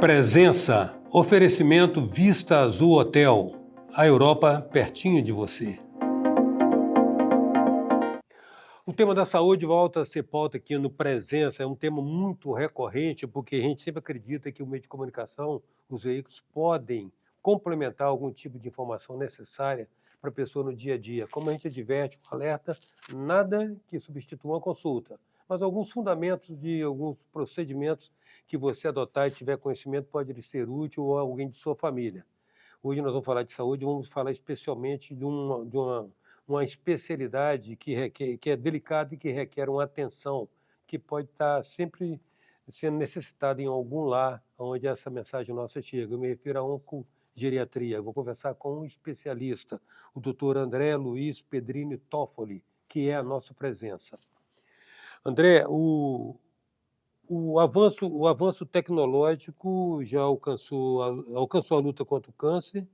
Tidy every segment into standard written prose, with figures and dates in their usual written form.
Presença, oferecimento Vista Azul Hotel, a Europa pertinho de você. O tema da saúde volta a ser pauta aqui no Presença, é um tema muito recorrente, porque a gente sempre acredita que o meio de comunicação, os veículos podem complementar algum tipo de informação necessária para a pessoa no dia a dia. Como a gente adverte, alerta, nada que substitua uma consulta, mas alguns fundamentos de alguns procedimentos que você adotar e tiver conhecimento pode lhe ser útil ou a alguém de sua família. Hoje nós vamos falar de saúde, vamos falar especialmente de uma especialidade que é delicada e que requer uma atenção, que pode estar sempre sendo necessitada em algum lar onde essa mensagem nossa chega. Eu me refiro à oncogeriatria. Eu vou conversar com um especialista, o Dr. André Luiz Pedrini Toffoli, que é a nossa presença. André, o avanço tecnológico já alcançou a luta contra o câncer,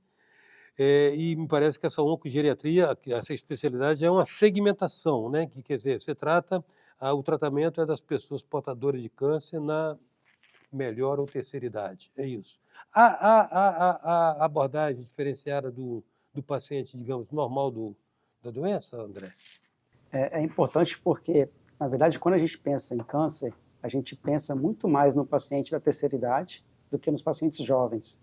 e me parece que essa oncogeriatria, essa especialidade, é uma segmentação, né? Que quer dizer, o tratamento é das pessoas portadoras de câncer na melhor ou terceira idade, é isso. A abordagem diferenciada do paciente, digamos, normal da doença, André? É importante porque, na verdade, quando a gente pensa em câncer, a gente pensa muito mais no paciente da terceira idade do que nos pacientes jovens.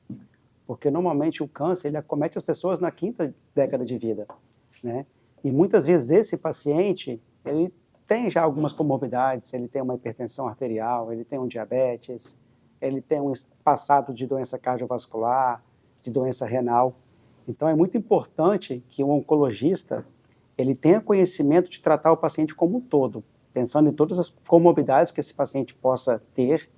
Porque, normalmente, o câncer ele acomete as pessoas na quinta década de vida, né? E, muitas vezes, esse paciente, ele tem já algumas comorbidades, ele tem uma hipertensão arterial, ele tem um diabetes, ele tem um passado de doença cardiovascular, de doença renal. Então, é muito importante que o oncologista ele tenha conhecimento de tratar o paciente como um todo, pensando em todas as comorbidades que esse paciente possa ter,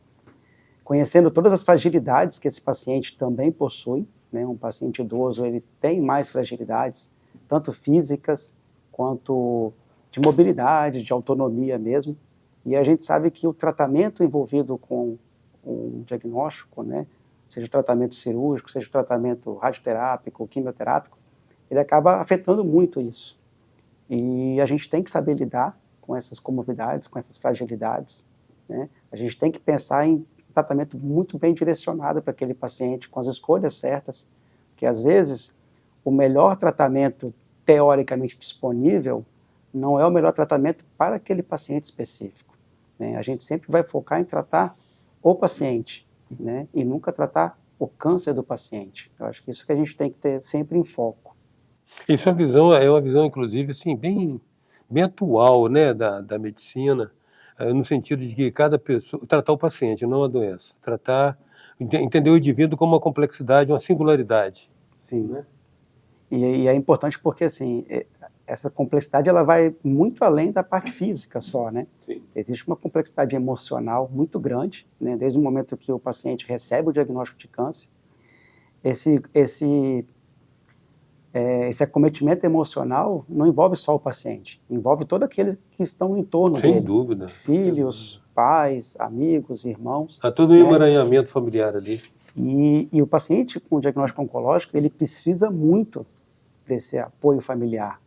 conhecendo todas as fragilidades que esse paciente também possui, né? Um paciente idoso ele tem mais fragilidades, tanto físicas quanto de mobilidade, de autonomia mesmo. E a gente sabe que o tratamento envolvido com o diagnóstico, né? Seja o tratamento cirúrgico, seja o tratamento radioterápico, quimioterápico, ele acaba afetando muito isso. E a gente tem que saber lidar com essas comorbidades, com essas fragilidades, né? A gente tem que pensar em tratamento muito bem direcionado para aquele paciente, com as escolhas certas, que às vezes o melhor tratamento teoricamente disponível não é o melhor tratamento para aquele paciente específico, né? A gente sempre vai focar em tratar o paciente, né? E nunca tratar o câncer do paciente. Eu acho que isso que a gente tem que ter sempre em foco. Isso é uma visão, inclusive, assim, bem atual, né, da medicina, no sentido de que cada pessoa, tratar o paciente, não a doença, entender o indivíduo como uma complexidade, uma singularidade. Sim, né? E é importante porque, assim, essa complexidade ela vai muito além da parte física só, né? Sim. Existe uma complexidade emocional muito grande, né? Desde o momento que o paciente recebe o diagnóstico de câncer, esse acometimento emocional não envolve só o paciente, envolve todos aqueles que estão em torno dele. Sem dúvida. Filhos, pais, amigos, irmãos. Há todo um emaranhamento familiar ali. E o paciente com diagnóstico oncológico, ele precisa muito desse apoio familiar,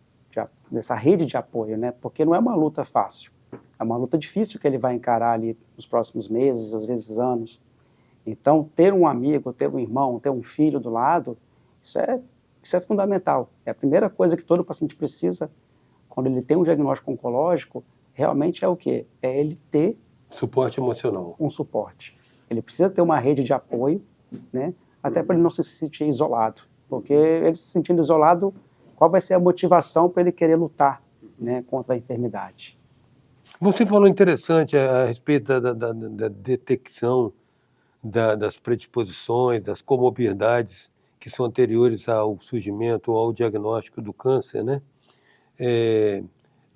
dessa rede de apoio, né? Porque não é uma luta fácil, é uma luta difícil que ele vai encarar ali nos próximos meses, às vezes anos. Então, ter um amigo, ter um irmão, ter um filho do lado, isso é fundamental. É a primeira coisa que todo paciente precisa quando ele tem um diagnóstico oncológico, realmente é o quê? É ele ter suporte emocional. Um suporte. Ele precisa ter uma rede de apoio, né? Até para ele não se sentir isolado. Porque ele se sentindo isolado, qual vai ser a motivação para ele querer lutar, né, contra a enfermidade? Você falou interessante a respeito da detecção das predisposições, das comorbidades que são anteriores ao surgimento ou ao diagnóstico do câncer, né?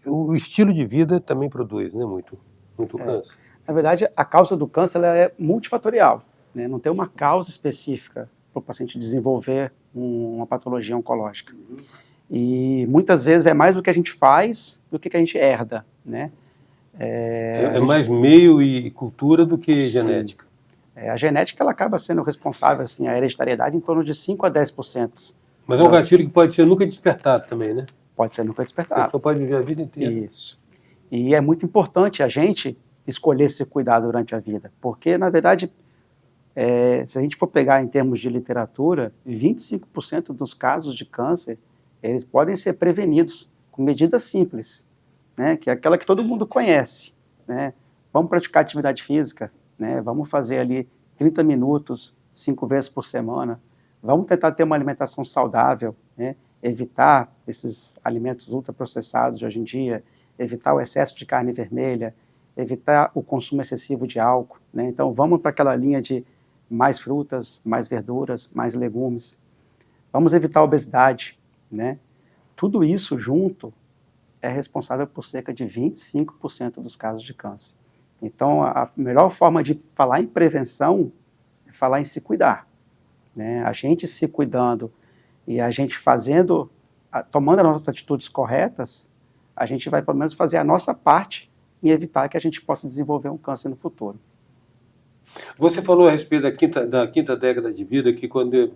O estilo de vida também produz, né, muito câncer. Na verdade, a causa do câncer ela é multifatorial, né? Não tem uma causa específica para o paciente desenvolver uma patologia oncológica. E muitas vezes é mais do que a gente faz do que a gente herda, né? Mais meio e cultura do que genética. A genética ela acaba sendo responsável, assim, a hereditariedade em torno de 5 a 10%. Mas é um gatilho que pode ser nunca despertado também, né? Pode ser nunca despertado. A pessoa pode viver a vida inteira. Isso. E é muito importante a gente escolher se cuidar durante a vida, porque, na verdade, Se a gente for pegar em termos de literatura, 25% dos casos de câncer, eles podem ser prevenidos com medidas simples, né? Que é aquela que todo mundo conhece, né? Vamos praticar atividade física, né? Vamos fazer ali 30 minutos, 5 vezes por semana. Vamos tentar ter uma alimentação saudável, né? Evitar esses alimentos ultraprocessados de hoje em dia, evitar o excesso de carne vermelha, evitar o consumo excessivo de álcool, né? Então, vamos para aquela linha de mais frutas, mais verduras, mais legumes. Vamos evitar a obesidade, né? Tudo isso junto é responsável por cerca de 25% dos casos de câncer. Então, a melhor forma de falar em prevenção é falar em se cuidar, né? A gente se cuidando e a gente tomando as nossas atitudes corretas, a gente vai pelo menos fazer a nossa parte em evitar que a gente possa desenvolver um câncer no futuro. Você falou a respeito da quinta década de vida, que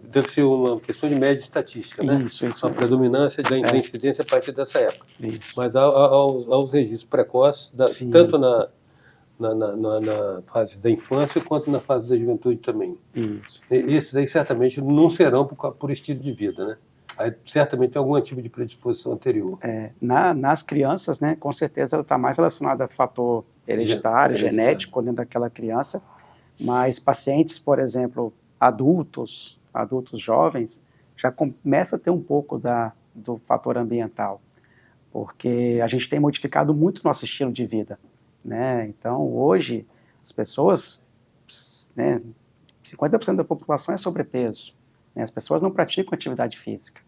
deve ser uma questão de média estatística, né? Isso. A predominância da incidência a partir dessa época. Isso. Mas aos registros precoces, tanto na fase da infância quanto na fase da juventude também. Isso. Esses aí certamente não serão por estilo de vida, né? Aí, certamente tem algum tipo de predisposição anterior. Nas crianças, né, com certeza ela está mais relacionada a fator hereditário, genético dentro daquela criança, mas pacientes, por exemplo, adultos jovens, já começa a ter um pouco do fator ambiental, porque a gente tem modificado muito o nosso estilo de vida, né? Então, hoje, as pessoas, né, 50% da população é sobrepeso, né? As pessoas não praticam atividade física,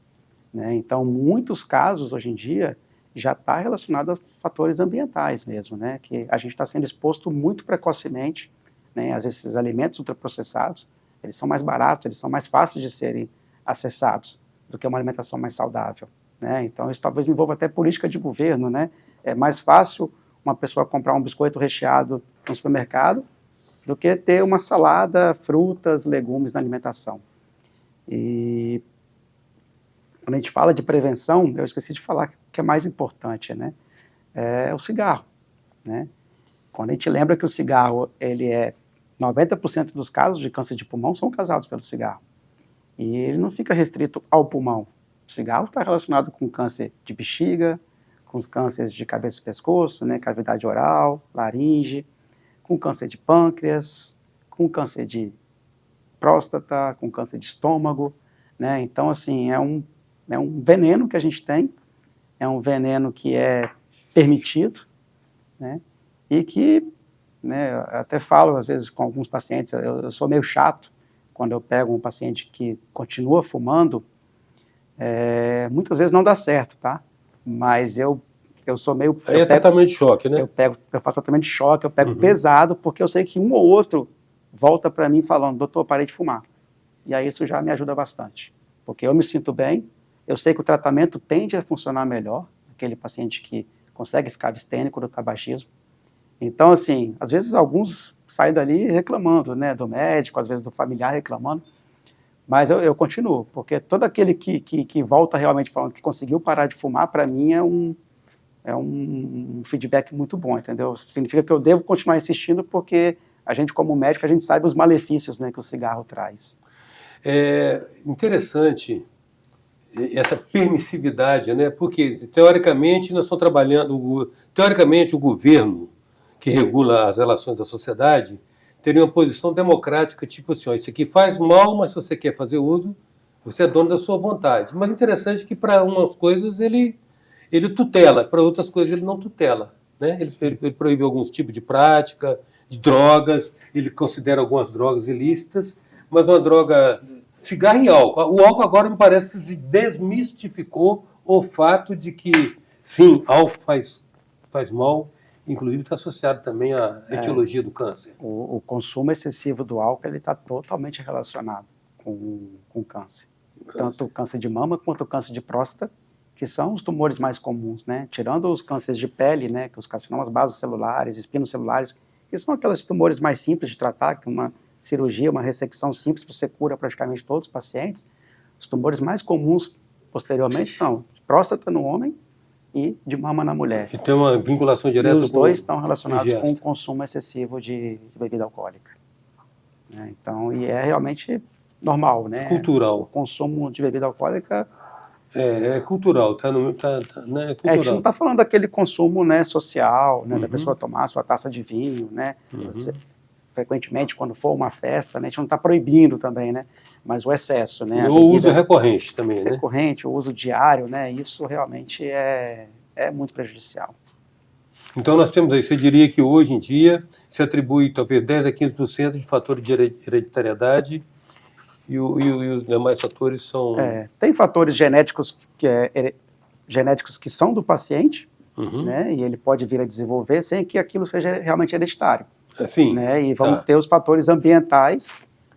né? Então, muitos casos, hoje em dia, já está relacionado a fatores ambientais mesmo, né? Que a gente está sendo exposto muito precocemente, né? Às vezes, esses alimentos ultraprocessados, eles são mais baratos, eles são mais fáceis de serem acessados do que uma alimentação mais saudável, né? Então, isso talvez envolva até política de governo, né? É mais fácil uma pessoa comprar um biscoito recheado no supermercado do que ter uma salada, frutas, legumes na alimentação. E quando a gente fala de prevenção, eu esqueci de falar que é mais importante, né? É o cigarro, né? Quando a gente lembra que o cigarro, 90% dos casos de câncer de pulmão são causados pelo cigarro. E ele não fica restrito ao pulmão. O cigarro está relacionado com câncer de bexiga, com os cânceres de cabeça e pescoço, né, cavidade oral, laringe, com câncer de pâncreas, com câncer de próstata, com câncer de estômago, né? Então, assim, é um veneno que a gente tem, é um veneno que é permitido, né? E que, né, eu até falo às vezes com alguns pacientes, eu sou meio chato quando eu pego um paciente que continua fumando, muitas vezes não dá certo, tá? Mas eu sou meio... Aí é tratamento de choque, né? Eu faço tratamento de choque, eu pego pesado, porque eu sei que um ou outro volta para mim falando, doutor, parei de fumar. E aí isso já me ajuda bastante, porque eu me sinto bem, eu sei que o tratamento tende a funcionar melhor, aquele paciente que consegue ficar abstêmico do tabagismo. Então, assim, às vezes alguns saem dali reclamando, né, do médico, às vezes do familiar reclamando, mas eu continuo, porque todo aquele que volta realmente falando que conseguiu parar de fumar, para mim é um feedback muito bom, entendeu? Significa que eu devo continuar insistindo, porque a gente, como médico, a gente sabe os malefícios, né, que o cigarro traz. É interessante essa permissividade, né? Porque, teoricamente, nós estamos trabalhando... Teoricamente, o governo, que regula as relações da sociedade, teria uma posição democrática, tipo assim, ó, isso aqui faz mal, mas se você quer fazer uso, você é dono da sua vontade. Mas interessante que para umas coisas ele tutela, para outras coisas ele não tutela, né? Ele proíbe alguns tipos de prática, de drogas, ele considera algumas drogas ilícitas, mas uma droga... Cigarro e álcool. O álcool agora me parece que desmistificou o fato de que, sim, álcool faz mal, inclusive está associado também à etiologia do câncer. O consumo excessivo do álcool está totalmente relacionado com câncer. Tanto o câncer de mama quanto o câncer de próstata, que são os tumores mais comuns, né? Tirando os cânceres de pele, né, que os carcinomas basocelulares, espinocelulares, que são aqueles tumores mais simples de tratar, que uma cirurgia, uma ressecção simples, você cura praticamente todos os pacientes. Os tumores mais comuns, posteriormente, são de próstata no homem e de mama na mulher. E tem uma vinculação direta com... E os dois estão relacionados ingesta. com o consumo excessivo de bebida alcoólica. né? Então, e é realmente normal, né? Cultural. O consumo de bebida alcoólica... É cultural, né? É cultural. A gente não está falando daquele consumo, né, social, né, da pessoa tomar a sua taça de vinho, né? Frequentemente, quando for uma festa, né, a gente não está proibindo também, né? Mas o excesso, né? O uso recorrente também, né? Recorrente, o uso diário, né? Isso realmente é muito prejudicial. Então nós temos aí, você diria que hoje em dia se atribui talvez 10 a 15% de fator de hereditariedade e os demais fatores são... Tem fatores genéticos que são do paciente, né? E ele pode vir a desenvolver sem que aquilo seja realmente hereditário. Assim, né? E vão ter os fatores ambientais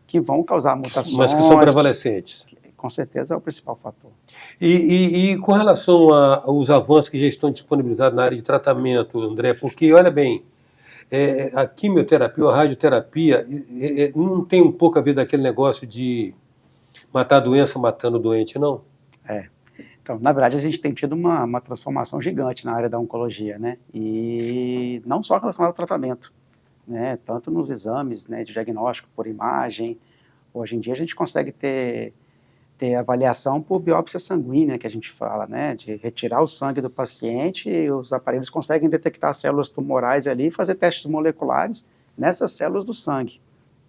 que vão causar mutações. Mas que são prevalecentes. Com certeza é o principal fator. E com relação aos avanços que já estão disponibilizados na área de tratamento, André, porque, olha bem, a quimioterapia ou a radioterapia não tem um pouco a ver daquele negócio de matar a doença matando o doente, não? Então, na verdade, a gente tem tido uma transformação gigante na área da oncologia, né? E não só relacionado ao tratamento, né? Tanto nos exames, né, de diagnóstico por imagem. Hoje em dia a gente consegue ter avaliação por biópsia sanguínea, que a gente fala, né, de retirar o sangue do paciente e os aparelhos conseguem detectar células tumorais ali e fazer testes moleculares nessas células do sangue,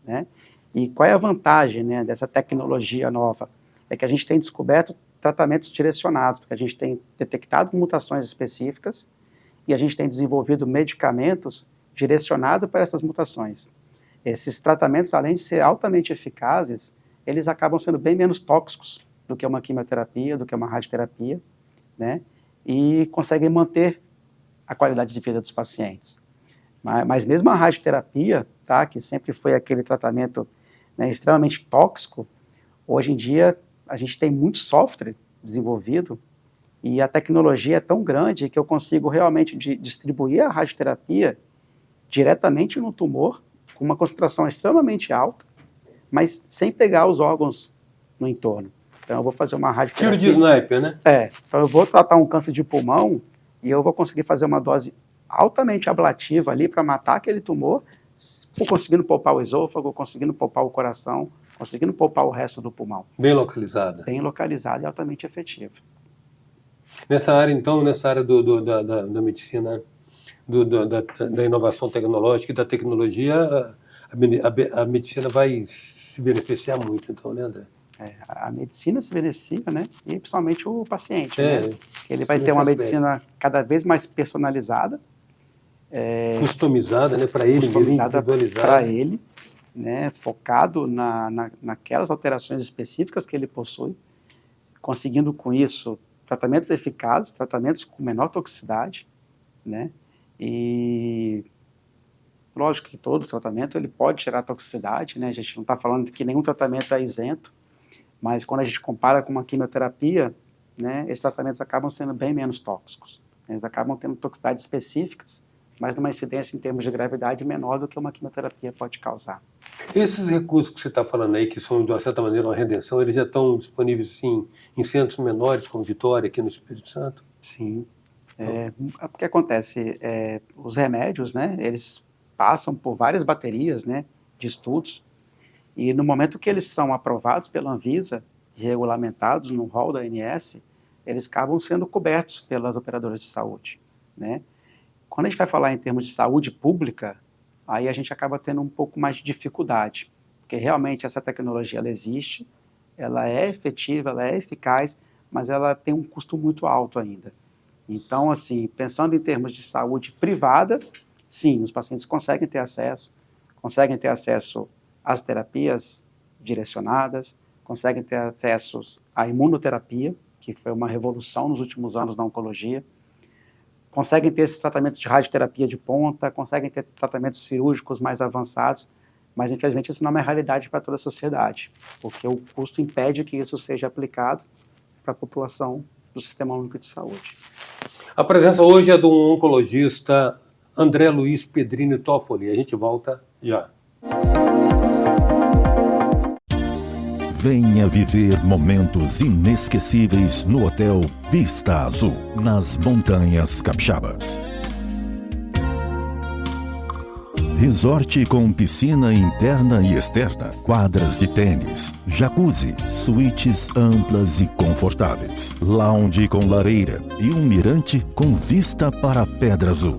né? E qual é a vantagem, né, dessa tecnologia nova? É que a gente tem descoberto tratamentos direcionados, porque a gente tem detectado mutações específicas e a gente tem desenvolvido medicamentos direcionados para essas mutações. Esses tratamentos, além de ser altamente eficazes, eles acabam sendo bem menos tóxicos do que uma quimioterapia, do que uma radioterapia, né? E conseguem manter a qualidade de vida dos pacientes. Mas mesmo a radioterapia, tá, que sempre foi aquele tratamento, né, extremamente tóxico, hoje em dia a gente tem muito software desenvolvido e a tecnologia é tão grande que eu consigo realmente distribuir a radioterapia diretamente no tumor, com uma concentração extremamente alta, mas sem pegar os órgãos no entorno. Então eu vou fazer uma radioterapia... Tiro de sniper, né? Então eu vou tratar um câncer de pulmão e eu vou conseguir fazer uma dose altamente ablativa ali para matar aquele tumor, conseguindo poupar o esôfago, conseguindo poupar o coração, conseguindo poupar o resto do pulmão. Bem localizada. Bem localizada e altamente efetiva. Nessa área, então, da medicina, da inovação tecnológica e da tecnologia, a medicina vai se beneficiar muito, então, né, André? A medicina se beneficia, né? E principalmente o paciente, né? Ele vai ter uma medicina cada vez mais personalizada. Customizada, né? Para ele, individualizada para ele, né? Focado naquelas alterações específicas que ele possui, conseguindo com isso tratamentos eficazes, tratamentos com menor toxicidade, né? E lógico que todo tratamento ele pode gerar toxicidade, né? A gente não está falando que nenhum tratamento é isento, mas quando a gente compara com uma quimioterapia, né, esses tratamentos acabam sendo bem menos tóxicos. Eles acabam tendo toxicidades específicas, mas numa incidência em termos de gravidade menor do que uma quimioterapia pode causar. Esses recursos que você está falando aí, que são de uma certa maneira uma redenção, eles já estão disponíveis sim, em centros menores, como Vitória, aqui no Espírito Santo? Sim. O que acontece? Os remédios, né, eles passam por várias baterias, né, de estudos, e no momento que eles são aprovados pela Anvisa e regulamentados no rol da ANS, eles acabam sendo cobertos pelas operadoras de saúde, né? Quando a gente vai falar em termos de saúde pública, aí a gente acaba tendo um pouco mais de dificuldade, porque realmente essa tecnologia ela existe, ela é efetiva, ela é eficaz, mas ela tem um custo muito alto ainda. Então, assim, pensando em termos de saúde privada, sim, os pacientes conseguem ter acesso às terapias direcionadas, conseguem ter acesso à imunoterapia, que foi uma revolução nos últimos anos na oncologia, conseguem ter esses tratamentos de radioterapia de ponta, conseguem ter tratamentos cirúrgicos mais avançados, mas infelizmente isso não é uma realidade para toda a sociedade, porque o custo impede que isso seja aplicado para a população do Sistema Único de Saúde. A presença hoje é do oncologista André Luiz Pedrini Toffoli. A gente volta já. Venha viver momentos inesquecíveis no Hotel Vista Azul, nas Montanhas Capixabas. Resort com piscina interna e externa, quadras de tênis, jacuzzi, suítes amplas e confortáveis, lounge com lareira e um mirante com vista para a Pedra Azul.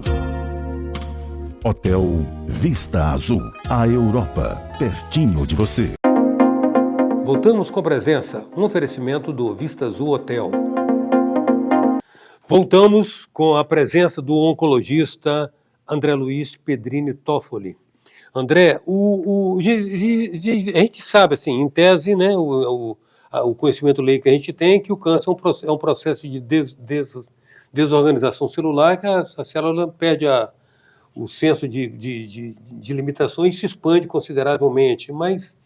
Hotel Vista Azul, a Europa, pertinho de você. Voltamos com a presença, um oferecimento do Vista Azul Hotel. Voltamos com a presença do oncologista André Luiz Pedrini Toffoli. André, a gente sabe, assim, em tese, né, o conhecimento leigo que a gente tem é que o câncer é um processo de desorganização celular, que a célula perde o senso de limitações e se expande consideravelmente. Mas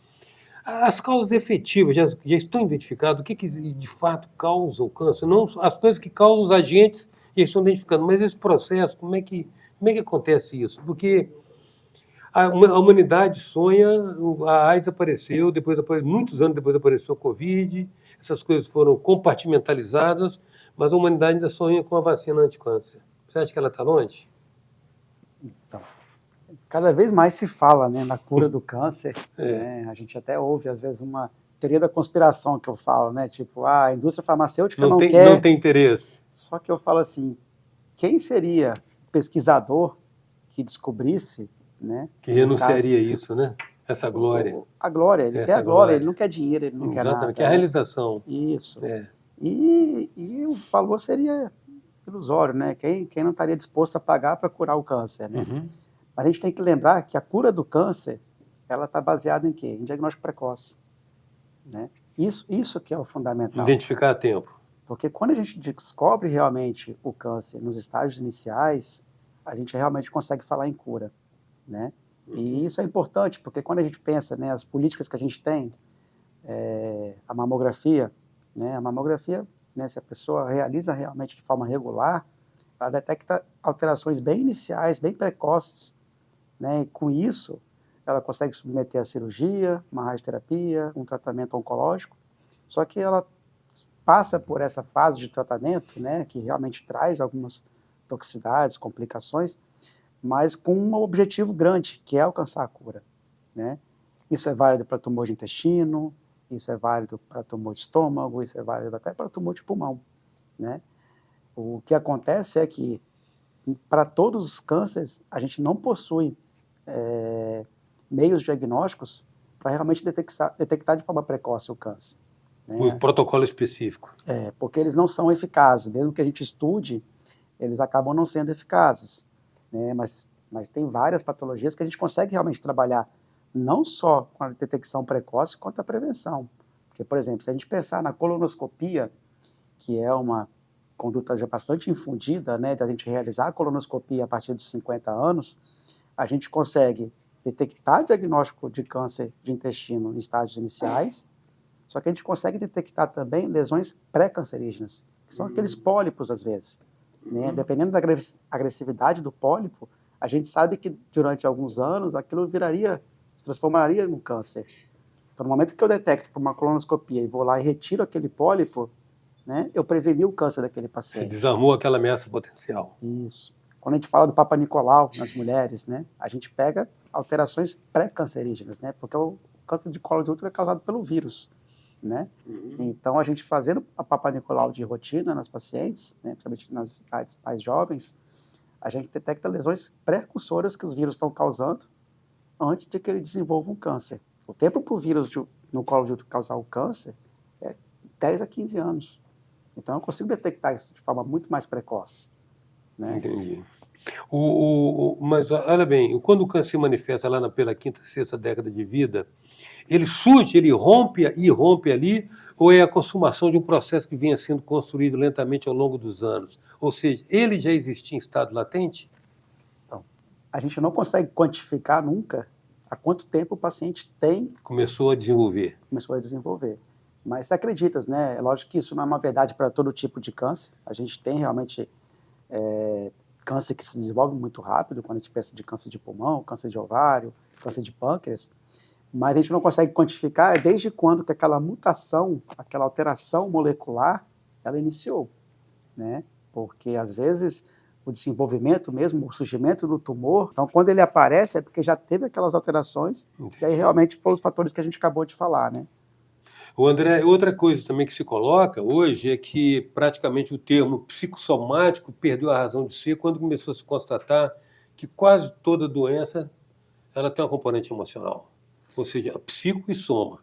as causas efetivas já estão identificadas? O que de fato causa o câncer? Não as coisas que causam os agentes já estão identificados, mas esse processo, como é que acontece isso? Porque a humanidade sonha, a AIDS apareceu, muitos anos depois apareceu a Covid, essas coisas foram compartimentalizadas, mas a humanidade ainda sonha com a vacina anti-câncer. Você acha que ela está longe? Então, cada vez mais se fala, né, na cura do câncer. Né? A gente até ouve, às vezes, uma teoria da conspiração que eu falo, né? Tipo, a indústria farmacêutica não quer... Não tem interesse. Só que eu falo assim, quem seria o pesquisador que descobrisse, né? Que renunciaria a isso, né? Essa glória. A glória, ele quer a glória, ele não quer dinheiro, ele não quer nada. Exatamente, quer a realização. Isso. E o valor seria ilusório, né? Quem não estaria disposto a pagar para curar o câncer, né? Uhum. Mas a gente tem que lembrar que a cura do câncer, ela está baseada em quê? Em diagnóstico precoce, né? Isso que é o fundamental. Identificar a tempo. Porque quando a gente descobre realmente o câncer nos estágios iniciais, a gente realmente consegue falar em cura, né? E isso é importante, porque quando a gente pensa, né, as políticas que a gente tem, a mamografia, né, né, se a pessoa realiza realmente de forma regular, ela detecta alterações bem iniciais, bem precoces, né, e com isso ela consegue submeter a cirurgia, uma radioterapia, um tratamento oncológico, só que ela passa por essa fase de tratamento, né, que realmente traz algumas toxicidades, complicações, mas com um objetivo grande, que é alcançar a cura, né? Isso é válido para tumor de intestino, isso é válido para tumor de estômago, isso é válido até para tumor de pulmão, né? O que acontece é que, para todos os cânceres, a gente não possui meios diagnósticos para realmente detectar de forma precoce o câncer. Né? O protocolo específico. Porque eles não são eficazes. Mesmo que a gente estude, eles acabam não sendo eficazes. Né? Mas tem várias patologias que a gente consegue realmente trabalhar não só com a detecção precoce, quanto a prevenção. Porque, por exemplo, se a gente pensar na colonoscopia, que é uma conduta já bastante infundida, né, da gente realizar a colonoscopia a partir dos 50 anos, a gente consegue detectar diagnóstico de câncer de intestino em estágios iniciais, só que a gente consegue detectar também lesões pré-cancerígenas, que são aqueles pólipos, às vezes. Né? Dependendo da agressividade do pólipo, a gente sabe que durante alguns anos aquilo se transformaria num câncer. Então, no momento que eu detecto por uma colonoscopia e vou lá e retiro aquele pólipo, né, eu preveni o câncer daquele paciente. Você desarmou aquela ameaça potencial. Isso. Quando a gente fala do Papa Nicolau nas mulheres, né, a gente pega alterações pré-cancerígenas, né, porque o câncer de colo de útero é causado pelo vírus. Né? Então, a gente fazendo a Papa Nicolau de rotina nas pacientes, né, principalmente nas idades mais jovens, a gente detecta lesões precursoras que os vírus estão causando antes de que ele desenvolva um câncer. O tempo para o vírus no colo de útero causar o câncer é 10 a 15 anos. Então, eu consigo detectar isso de forma muito mais precoce. Né? Entendi. Mas, olha bem, quando o câncer se manifesta lá pela quinta, sexta década de vida, ele surge, ele rompe ali, ou é a consumação de um processo que vinha sendo construído lentamente ao longo dos anos? Ou seja, ele já existia em estado latente? Então, a gente não consegue quantificar nunca há quanto tempo o paciente começou a desenvolver. Mas você acredita, né? É lógico que isso não é uma verdade para todo tipo de câncer. A gente tem realmente câncer que se desenvolve muito rápido, quando a gente pensa de câncer de pulmão, câncer de ovário, câncer de pâncreas, mas a gente não consegue quantificar desde quando que aquela mutação, aquela alteração molecular, ela iniciou, né? Porque, às vezes, o desenvolvimento mesmo, o surgimento do tumor. Então, quando ele aparece, é porque já teve aquelas alterações, e aí realmente foram os fatores que a gente acabou de falar, né? O André, outra coisa também que se coloca hoje é que praticamente o termo psicossomático perdeu a razão de ser quando começou a se constatar que quase toda doença ela tem uma componente emocional. Ou seja, psico e soma,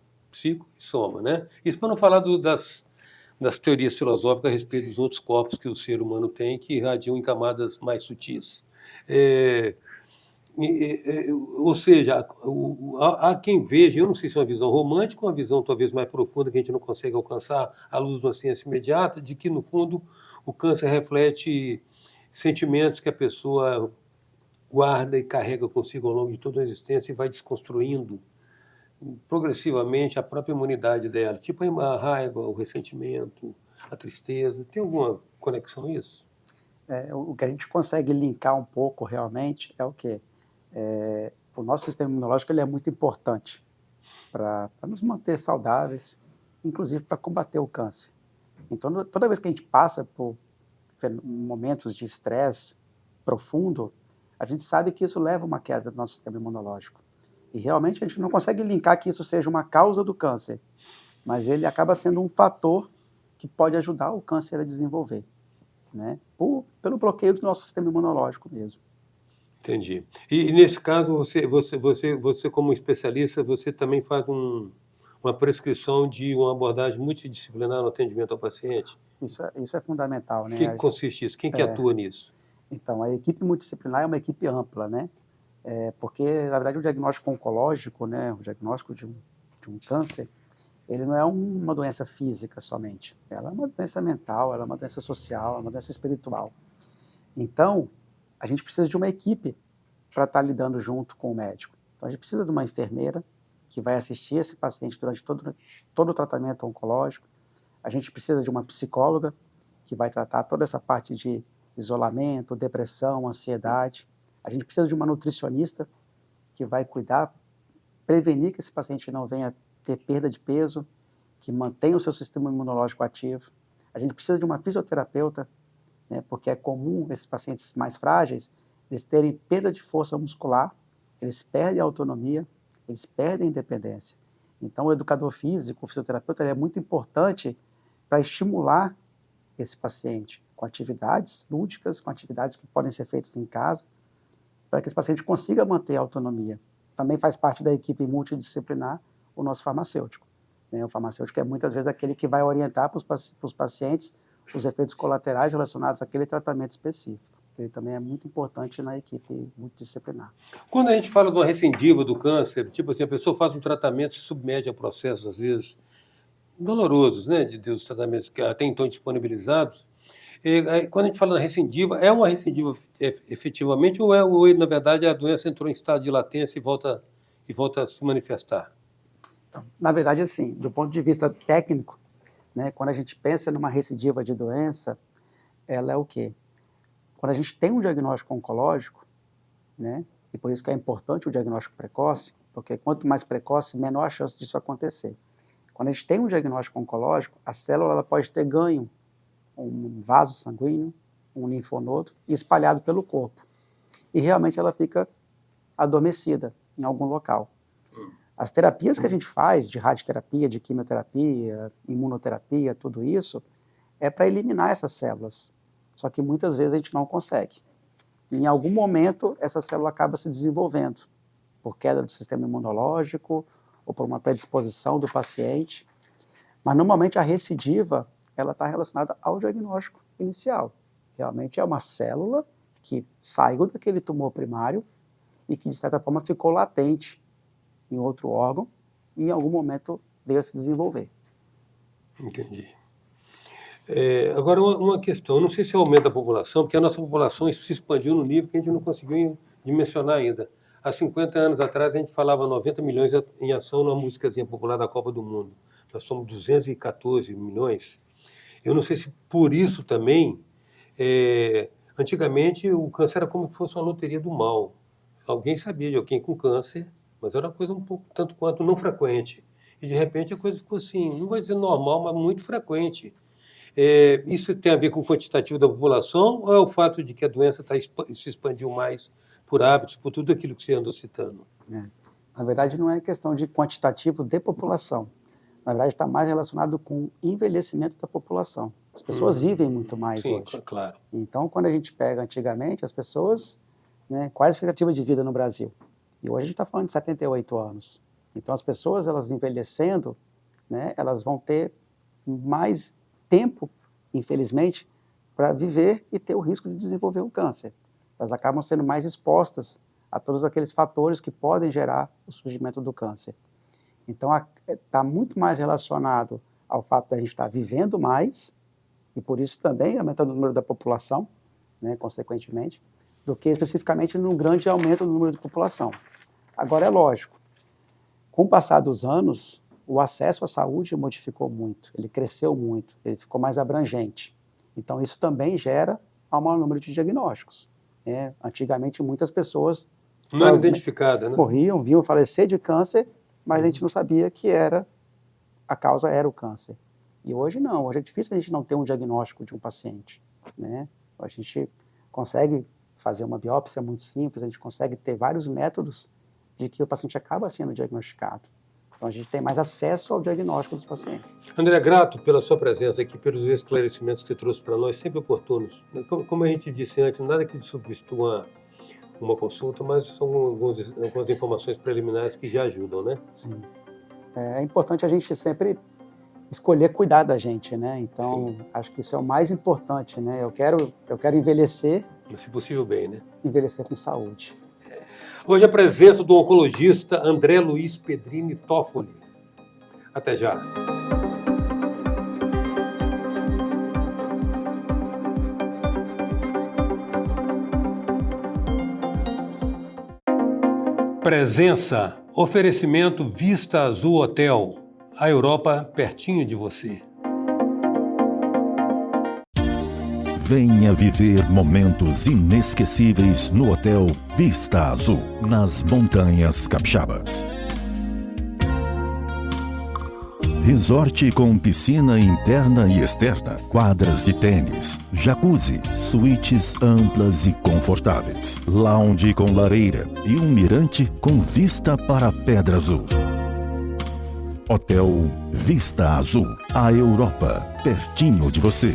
né? Isso para não falar das teorias filosóficas a respeito dos outros corpos que o ser humano tem, que irradiam em camadas mais sutis. Ou seja, há quem veja, eu não sei se é uma visão romântica ou uma visão talvez mais profunda que a gente não consegue alcançar à luz de uma ciência imediata, de que, no fundo, o câncer reflete sentimentos que a pessoa guarda e carrega consigo ao longo de toda a existência e vai desconstruindo progressivamente a própria imunidade dela, tipo a raiva, o ressentimento, a tristeza. Tem alguma conexão isso? O que a gente consegue linkar um pouco realmente é o quê? O nosso sistema imunológico ele é muito importante para nos manter saudáveis, inclusive para combater o câncer. Então, toda vez que a gente passa por momentos de estresse profundo, a gente sabe que isso leva a uma queda do nosso sistema imunológico. E realmente a gente não consegue linkar que isso seja uma causa do câncer, mas ele acaba sendo um fator que pode ajudar o câncer a desenvolver, né? Pelo bloqueio do nosso sistema imunológico mesmo. Entendi. E nesse caso, você como especialista, você também faz uma prescrição de uma abordagem multidisciplinar no atendimento ao paciente? Isso é fundamental, né? O que consiste isso? Quem que atua nisso? Então, a equipe multidisciplinar é uma equipe ampla, né? Porque, na verdade, o diagnóstico oncológico, né, o diagnóstico de um câncer, ele não é uma doença física somente. Ela é uma doença mental, ela é uma doença social, é uma doença espiritual. Então, a gente precisa de uma equipe para estar lidando junto com o médico. Então, a gente precisa de uma enfermeira que vai assistir esse paciente durante todo o tratamento oncológico. A gente precisa de uma psicóloga que vai tratar toda essa parte de isolamento, depressão, ansiedade. A gente precisa de uma nutricionista que vai cuidar, prevenir que esse paciente não venha ter perda de peso, que mantenha o seu sistema imunológico ativo. A gente precisa de uma fisioterapeuta, né, porque é comum esses pacientes mais frágeis, eles terem perda de força muscular, eles perdem a autonomia, eles perdem a independência. Então, o educador físico, o fisioterapeuta, ele é muito importante para estimular esse paciente com atividades lúdicas, com atividades que podem ser feitas em casa, para que esse paciente consiga manter a autonomia. Também faz parte da equipe multidisciplinar o nosso farmacêutico, né? O farmacêutico é muitas vezes aquele que vai orientar para os pacientes os efeitos colaterais relacionados àquele tratamento específico. Ele também é muito importante na equipe multidisciplinar. Quando a gente fala de uma recidiva do câncer, tipo assim, a pessoa faz um tratamento, se submete a processos, às vezes, dolorosos, né, dos tratamentos que até então disponibilizados. Quando a gente fala da recidiva, é uma recidiva efetivamente ou na verdade, a doença entrou em estado de latência e volta a se manifestar? Então, na verdade, assim, do ponto de vista técnico, né, quando a gente pensa numa recidiva de doença, ela é o quê? Quando a gente tem um diagnóstico oncológico, né, e por isso que é importante o diagnóstico precoce, porque quanto mais precoce, menor a chance disso acontecer. Quando a gente tem um diagnóstico oncológico, a célula ela pode ter ganho um vaso sanguíneo, um linfonodo, espalhado pelo corpo. E realmente ela fica adormecida em algum local. As terapias que a gente faz, de radioterapia, de quimioterapia, imunoterapia, tudo isso, é para eliminar essas células. Só que muitas vezes a gente não consegue. Em algum momento, essa célula acaba se desenvolvendo, por queda do sistema imunológico, ou por uma predisposição do paciente. Mas, normalmente, a recidiva ela está relacionada ao diagnóstico inicial. Realmente é uma célula que saiu daquele tumor primário e que, de certa forma, ficou latente em outro órgão e, em algum momento, veio a se desenvolver. Entendi. Agora, uma questão, eu não sei se é o aumento da população, porque a nossa população se expandiu no nível que a gente não conseguiu dimensionar ainda. Há 50 anos atrás, a gente falava 90 milhões em ação numa musicazinha popular da Copa do Mundo. Nós somos 214 milhões. Eu não sei se por isso também, antigamente o câncer era como se fosse uma loteria do mal. Alguém sabia de alguém com câncer, mas era uma coisa um pouco, tanto quanto não frequente. E de repente a coisa ficou assim, não vou dizer normal, mas muito frequente. Isso tem a ver com o quantitativo da população ou é o fato de que a doença se expandiu mais por hábitos, por tudo aquilo que você andou citando? Na verdade, não é questão de quantitativo de população. Na verdade, está mais relacionado com o envelhecimento da população. As pessoas vivem muito mais Sim, hoje. claro. Então, quando a gente pega antigamente, as pessoas, né, qual é a expectativa de vida no Brasil? E hoje a gente está falando de 78 anos. Então, as pessoas, elas envelhecendo, né, elas vão ter mais tempo, infelizmente, para viver e ter o risco de desenvolver um câncer. Elas acabam sendo mais expostas a todos aqueles fatores que podem gerar o surgimento do câncer. Então, está muito mais relacionado ao fato de a gente estar vivendo mais, e por isso também aumentando o número da população, né, consequentemente, do que especificamente num grande aumento do número de população. Agora, é lógico, com o passar dos anos, o acesso à saúde modificou muito, ele cresceu muito, ele ficou mais abrangente. Então, isso também gera um maior número de diagnósticos. Antigamente, muitas pessoas não era identificada, né? Morriam, vinham falecer de câncer, mas a gente não sabia que a causa era o câncer. E hoje não, hoje é difícil a gente não ter um diagnóstico de um paciente, né? A gente consegue fazer uma biópsia muito simples, a gente consegue ter vários métodos de que o paciente acaba sendo diagnosticado. Então a gente tem mais acesso ao diagnóstico dos pacientes. André, grato pela sua presença aqui, pelos esclarecimentos que você trouxe para nós, sempre oportunos. Como a gente disse antes, nada que substitua uma consulta, mas são algumas informações preliminares que já ajudam, né? Sim. É importante a gente sempre escolher cuidar da gente, né? Então, sim, acho que isso é o mais importante, né? Eu quero envelhecer... Mas, se possível, bem, né? Envelhecer com saúde. Hoje a presença do oncologista André Luiz Pedrini Toffoli. Até já. Presença, oferecimento Vista Azul Hotel, a Europa pertinho de você. Venha viver momentos inesquecíveis no Hotel Vista Azul, nas Montanhas Capixabas. Resort com piscina interna e externa, quadras de tênis, jacuzzi, suítes amplas e confortáveis, lounge com lareira e um mirante com vista para a Pedra Azul. Hotel Vista Azul, a Europa, pertinho de você.